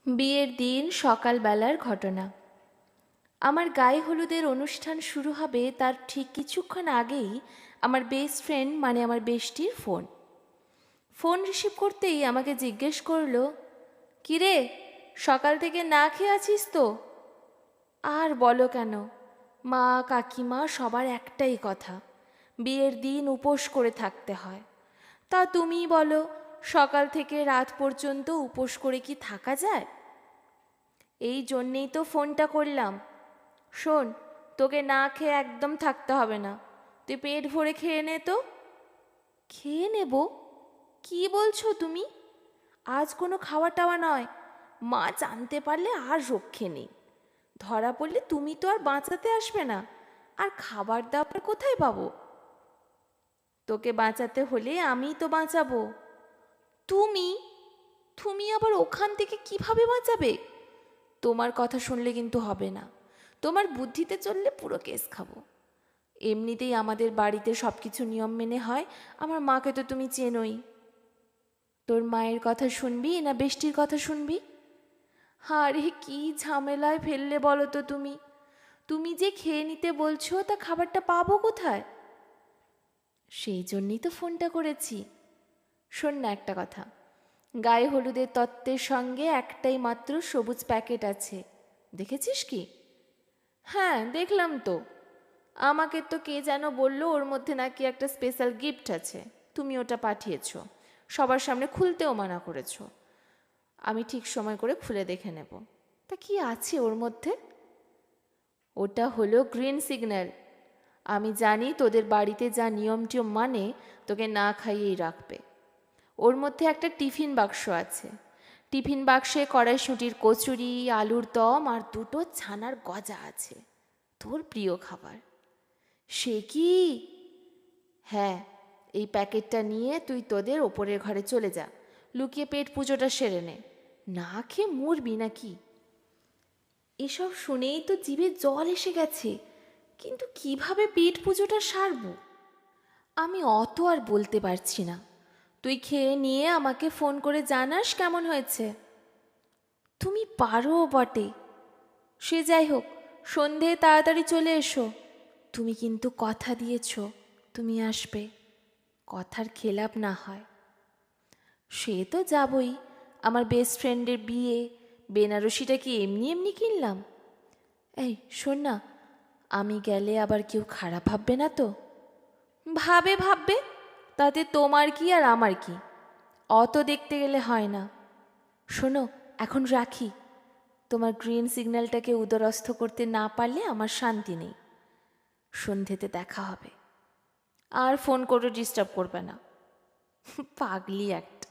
বিয়ের দিন সকালবেলার ঘটনা। আমার গায়ে হলুদের অনুষ্ঠান শুরু হবে তার ঠিক কিছুক্ষণ আগেই আমার বেস্ট ফ্রেন্ড মানে আমার বেষ্টির ফোন রিসিভ করতেই আমাকে জিজ্ঞেস করলো, কিরে, সকাল থেকে না খেয়ে আছিস তো? আর বলো কেন, মা কাকিমা সবার একটাই কথা, বিয়ের দিন উপোস করে থাকতে হয়। তা তুমিই বলো, সকাল থেকে রাত পর্যন্ত উপোস করে কি থাকা যায়? এই জন্যেই তো ফোনটা করলাম। শোন, তোকে না খেয়ে একদম থাকতে হবে না, তুই পেট ভরে খেয়ে নে তো। খেয়ে নেব? কি বলছো তুমি? আজ কোনো খাওয়া টাওয়া নয়, মা জানতে পারলে আর রক্ষে নেই। ধরা পড়লে তুমি তো আর বাঁচাতে আসবে না, আর খাবার দাবার কোথায় পাবো? তোকে বাঁচাতে হলে আমিই তো বাঁচাবো। তুমি তুমি আবার ওখান থেকে কিভাবে বাঁচাবে? তোমার কথা শুনলে কিন্তু হবে না, তোমার বুদ্ধিতে চললে পুরো কেস খাবো। এমনিতেই আমাদের বাড়িতে সব কিছু নিয়ম মেনে হয়, আমার মাকে তো তুমি চেনোই। তোর মায়ের কথা শুনবি না বেষ্টির কথা শুনবি? আরে কি ঝামেলায় ফেললে বলো তো তুমি। তুমি যে খেয়ে নিতে বলছো তা খাবারটা পাবো কোথায়? সেই জন্যই তো ফোনটা করেছি। শোন না একটা কথা, গায়ে হলুদের তত্ত্বের সঙ্গে একটাই মাত্র সবুজ প্যাকেট আছে, দেখেছিস কি? হ্যাঁ দেখলাম তো, আমাকে তো কে যেন বললো ওর মধ্যে নাকি একটা স্পেশাল গিফট আছে, তুমি ওটা পাঠিয়েছো, সবার সামনে খুলতেও মানা করেছো। আমি ঠিক সময় করে খুলে দেখে নেব। তা কি আছে ওর মধ্যে? ওটা হলো গ্রিন সিগন্যাল। আমি জানি তোদের বাড়িতে যা নিয়ম টিয়ম মানে তোকে না খাইয়েই রাখবে। ওর মধ্যে একটা টিফিন বাক্স আছে, টিফিন বাক্সে কড়াইশুঁটির কচুরি, আলুর দম আর দুটো ছানার গজা আছে, তোর প্রিয় খাবার। সে কি? হ্যাঁ, এই প্যাকেটটা নিয়ে তুই তোদের ওপরের ঘরে চলে যা, লুকিয়ে পেট পুজোটা সেরে নে, না খেয়ে মরবি নাকি? এসব শুনেই তো জিভে জল এসে গেছে, কিন্তু কিভাবে পেট পুজোটা সারব? আমি অত আর বলতে পারছি না, তুই খেয়ে নিয়ে আমাকে ফোন করে জানাস কেমন হয়েছে। তুমি পারো বটে। সে যাই হোক, সন্ধে তাড়াতাড়ি চলে এসো। তুমি কিন্তু কথা দিয়েছ তুমি আসবে, কথার খেলাপ না হয়। সে তো যাবই, আমার বেস্ট ফ্রেন্ডের বিয়ে, বেনারসিটা কি এমনি এমনি কিনলাম? এই শোন না, আমি গেলে আবার কেউ খারাপ ভাববে না তো? ভাববে, তাতে তোমার কি আর আমার কি, অত দেখতে গেলে হয় না। শোনো, এখন রাখি, তোমার গ্রিন সিগন্যালটাকে উদরস্থ করতে না পারলে আমার শান্তি নেই। সন্ধেতে দেখা হবে, আর ফোন করে ডিস্টার্ব করবে না। পাগলি একটা।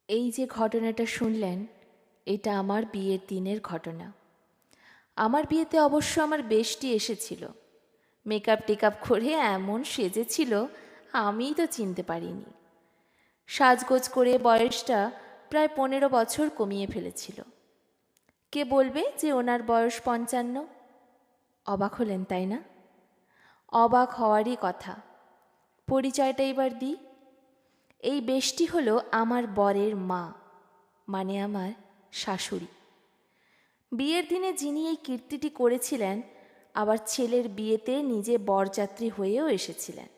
এই যে ঘটনাটা শুনলেন, এটা আমার বিয়ের দিনের ঘটনা। আমার বিয়েতে অবশ্য আমার বেষ্টি এসেছিল, মেকআপ টেকআপ করে এমন সেজেছিল আমিই তো চিনতে পারিনি। সাজগোজ করে বয়সটা প্রায় 15 বছর কমিয়ে ফেলেছিল। কে বলবে যে ওনার বয়স 55? অবাক হলেন তাই না? অবাক হওয়ারই কথা। পরিচয়টা এবার দিই। এই বেষ্টি হলো আমার বরের মা, মানে আমার শাশুড়ি। বিয়ের দিনে যিনি এই কীর্তিটি করেছিলেন, আবার ছেলের বিয়েতে নিজে বরযাত্রী হয়েও এসেছিলেন।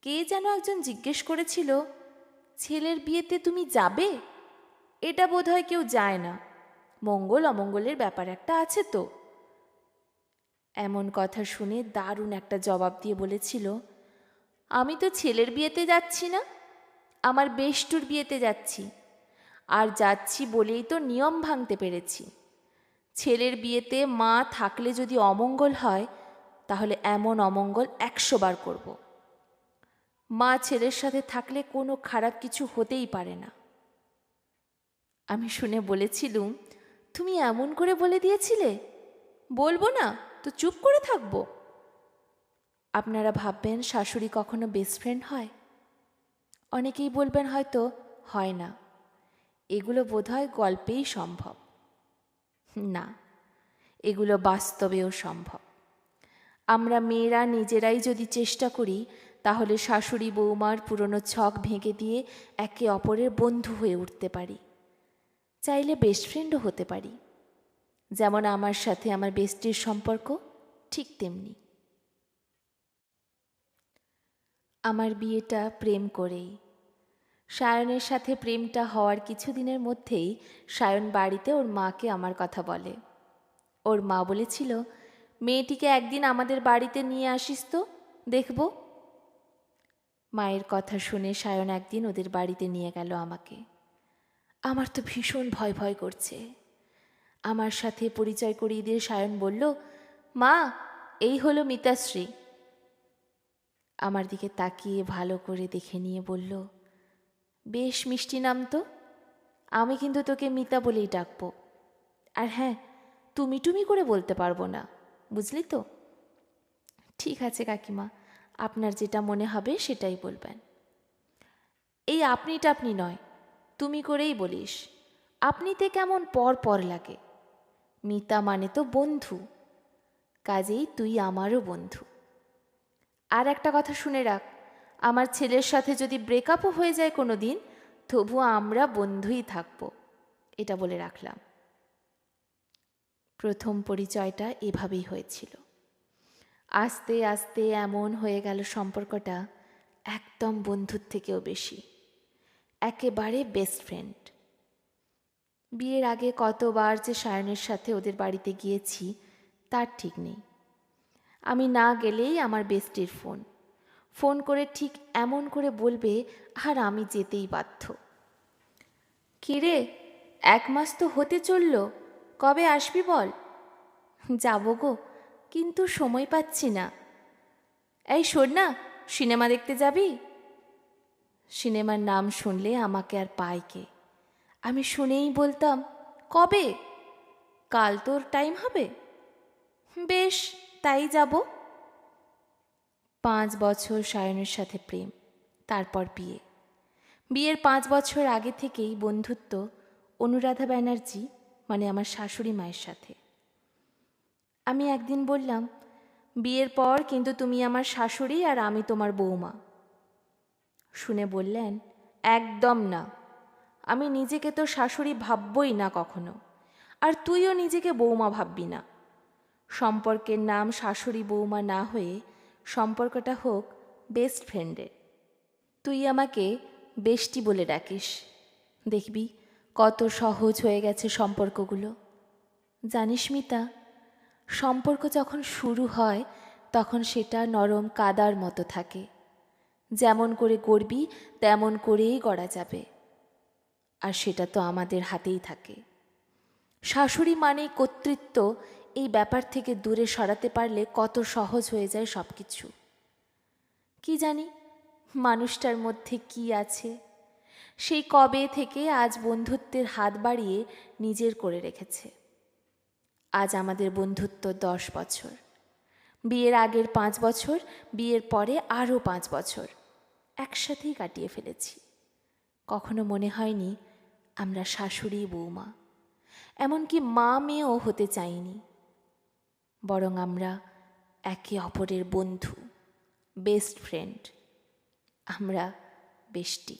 কে যেন একজন জিজ্ঞেস করেছিল, ছেলের বিয়েতে তুমি যাবে? এটা বোধহয় কেউ যায় না, মঙ্গল অমঙ্গলের ব্যাপার একটা আছে তো। এমন কথা শুনে দারুণ একটা জবাব দিয়ে বলেছিল, আমি তো ছেলের বিয়েতে যাচ্ছি না, আমার বেষ্টুর বিয়েতে যাচ্ছি, আর যাচ্ছি বলেই তো নিয়ম ভাঙতে পেরেছি। ছেলের বিয়েতে মা থাকলে যদি অমঙ্গল হয়, তাহলে এমন অমঙ্গল 100 বার করব। মা ছেলের সাথে থাকলে কোনো খারাপ কিছু হতেই পারে না। আমি শুনে বলেছিলুম, তুমি এমন করে বলে দিয়েছিলে, বলবো না তো চুপ করে থাকবো? আপনারা ভাববেন শাশুড়ি কখনো বেস্ট ফ্রেন্ড হয়? অনেকেই বলবেন হয়তো হয় না, এগুলো বোধহয় গল্পেই সম্ভব। না, এগুলো বাস্তবেও সম্ভব। আমরা মেয়েরা নিজেরাই যদি চেষ্টা করি, তাহলে শাশুড়ি বৌমার পুরনো ছক ভেঙে দিয়ে একে অপরের বন্ধু হয়ে উঠতে পারি। চাইলে বেস্ট ফ্রেন্ডও হতে পারি। যেমন আমার সাথে আমার বেস্টির সম্পর্ক, ঠিক তেমনি। আমার বিয়েটা প্রেম করেই। সায়নের সাথে প্রেমটা হওয়ার কিছুদিনের মধ্যেই সায়ন বাড়িতে ওর মাকে আমার কথা বলে। ওর মা বলেছিল, মেয়েটিকে একদিন আমাদের বাড়িতে নিয়ে আসিস তো, দেখব। মায়ের কথা শুনে সায়ন একদিন ওদের বাড়িতে নিয়ে গেল আমাকে। আমার তো ভীষণ ভয় ভয় করছে। আমার সাথে পরিচয় করিয়ে দিয়ে সায়ন বলল, মা, এই হলো মিতাশ্রী। আমার দিকে তাকিয়ে ভালো করে দেখে নিয়ে বলল, বেশ মিষ্টি নাম তো। আমি কিন্তু তোকে মিতা বলেই ডাকবো। আর হ্যাঁ, তুমি টুমি করে বলতে পারবো না, বুঝলি তো? ঠিক আছে কাকিমা, আপনার যেটা মনে হবে সেটাই বলবেন। এই আপনি টাপনি নয়, তুমি করেই বলিস। আপনিতে কেমন পর পর লাগে। মিতা মানে তো বন্ধু, কাজেই তুই আমারও বন্ধু। আর একটা কথা শুনে রাখ, আমার ছেলের সাথে যদি ব্রেকআপও হয়ে যায় কোনো দিন, তবু আমরা বন্ধুই থাকবো, এটা বলে রাখলাম। প্রথম পরিচয়টা এভাবেই হয়েছিল। আস্তে আস্তে এমন হয়ে গেল সম্পর্কটা একদম বন্ধুর থেকেও বেশি, একেবারে বেস্ট ফ্রেন্ড। বিয়ের আগে কতবার যে সায়নের সাথে ওদের বাড়িতে গিয়েছি তার ঠিক নেই। আমি না গেলেই আমার বেস্টির ফোন করে ঠিক এমন করে বলবে, আর আমি যেতেই বাধ্য। কিরে, 1 মাস তো হতে চলল, কবে আসবি বল? যাব গো, কিন্তু সময় পাচ্ছি না। এই শোন না, সিনেমা দেখতে যাবি? সিনেমার নাম শুনলে আমাকে আর পায় কে? আমি শুনেই বলতাম, কবে? কাল তোর টাইম হবে? বেশ, তাই যাব। 5 বছর সায়নের সাথে প্রেম, তারপর বিয়ে। বিয়ের 5 বছর আগে থেকেই বন্ধুত্ব অনুরাধা ব্যানার্জি মানে আমার শাশুড়ি মায়ের সাথে। আমি একদিন বললাম, বিয়ের পর কিন্তু তুমি আমার শাশুড়ি আর আমি তোমার বৌমা। শুনে বললেন, একদম না, আমি নিজেকে তো শাশুড়ি ভাববই না কখনো, আর তুইও নিজেকে বৌমা ভাববি না। সম্পর্কের নাম শাশুড়ি বৌমা না হয়ে সম্পর্কটা হোক বেস্ট ফ্রেন্ডের। তুই আমাকে বেষ্টি বলে ডাকিস, দেখবি কত সহজ হয়ে গেছে সম্পর্কগুলো। জানিস মিতা, সম্পর্ক যখন শুরু হয় তখন সেটা নরম কাদার মতো থাকে, যেমন করে গড়বি তেমন করেই গড়া যাবে। আর সেটা তো আমাদের হাতেই থাকে। শাশুড়ি মানেই কর্তৃত্ব, এই ব্যাপার থেকে দূরে সরাতে পারলে কত সহজ হয়ে যায় সব কিছু। কি জানি মানুষটার মধ্যে কি আছে, সেই কবে থেকে আজ বন্ধুত্বের হাত বাড়িয়ে নিজের করে রেখেছে। আজ আমাদের বন্ধুত্ব 10 বছর। বিয়ের আগের 5 বছর, বিয়ের পরে আরও 5 বছর একসাথেই কাটিয়ে ফেলেছি। কখনো মনে হয়নি আমরা শাশুড়ি বৌমা, এমনকি মা মেয়েও হতে চাইনি। বরং আমরা একে অপরের বন্ধু, বেস্ট ফ্রেন্ড। আমরা বেষ্টি।